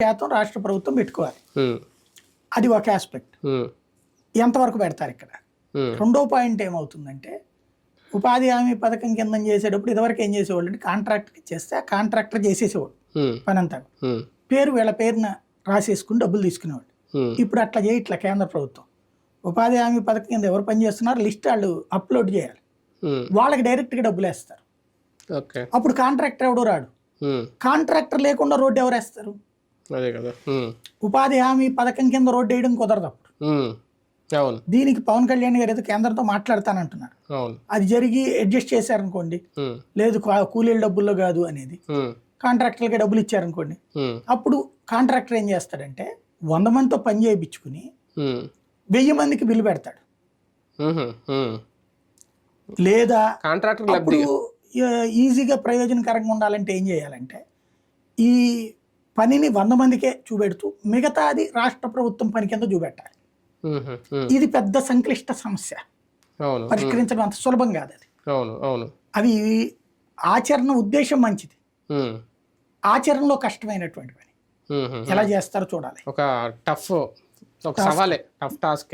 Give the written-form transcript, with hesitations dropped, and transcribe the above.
శాతం రాష్ట్ర ప్రభుత్వం పెట్టుకోవాలి. ఉమ్, అది ఒక ఆస్పెక్ట్. ఉమ్, ఎంతవరకు పెడతారు ఇక్కడ? ఉమ్, రెండో పాయింట్ ఏమవుతుందంటే, ఉపాధి హామీ పథకం కింద చేసేటప్పుడు ఇదివరకు ఏం చేసేవాళ్ళు అంటే కాంట్రాక్టర్కి ఇచ్చేస్తే ఆ కాంట్రాక్టర్ చేసేసేవాడు ఉమ్, పని అంతా. ఉమ్, పేరు వీళ్ళ పేరున రాసేసుకుని డబ్బులు తీసుకునేవాడు. ఉమ్, ఇప్పుడు అట్లా చేయట్లా కేంద్ర ప్రభుత్వం. ఉపాధి హామీ పథకం కింద ఎవరు పని చేస్తున్నారు లిస్ట్ వాళ్ళు అప్లోడ్ చేయాలి. ఉమ్, వాళ్ళకి డైరెక్ట్గా డబ్బులు వేస్తారు. ఓకే. అప్పుడు కాంట్రాక్టర్ ఎవడు రాడు. ఉమ్, కాంట్రాక్టర్ లేకుండా రోడ్డు ఎవరు వేస్తారు? అదే కదా. ఉమ్, ఉపాధి హామీ పథకం కింద రోడ్డు వేయడం కుదరదు అప్పుడు. ఉమ్, అవును, దీనికి పవన్ కళ్యాణ్ గారు ఏదో కేంద్రంతో మాట్లాడతానంటున్నారు. అవును. అది జరిగి అడ్జస్ట్ చేశారనుకోండి, ఉమ్, లేదు కూలీల డబ్బుల్లో కాదు అనేది, ఉమ్, కాంట్రాక్టర్లకి డబ్బులు ఇచ్చారనుకోండి, ఉమ్, అప్పుడు కాంట్రాక్టర్ ఏం చేస్తాడంటే 100 మందితో పని చేయించుకుని ఉమ్, 1000 మందికి బిల్లు పెడతాడు. ఉమ్, ఉమ్. లేదా కాంట్రాక్టర్ అప్పుడు లబ్ధి. ఈజీగా ప్రయోజనకరంగా ఉండాలంటే ఏం చేయాలంటే, ఈ పనిని 100 మందికే చూపెడుతూ మిగతాది రాష్ట్ర ప్రభుత్వం పని కింద చూపెట్టాలి. ఉమ్, ఉమ్, ఇది పెద్ద సంక్లిష్ట సమస్య, అవును. ఉమ్, పరిష్కరించడం అంత సులభం కాదు అది. అవును, అవును. అవి ఆచరణ ఉద్దేశం మంచిది, ఉమ్, ఆచరణలో కష్టమైనటువంటి పని. ఉమ్, ఉమ్. ఎలా చేస్తారో చూడాలి. ఒక టఫ్, ఒక సవాలే, టఫ్ టాస్క్.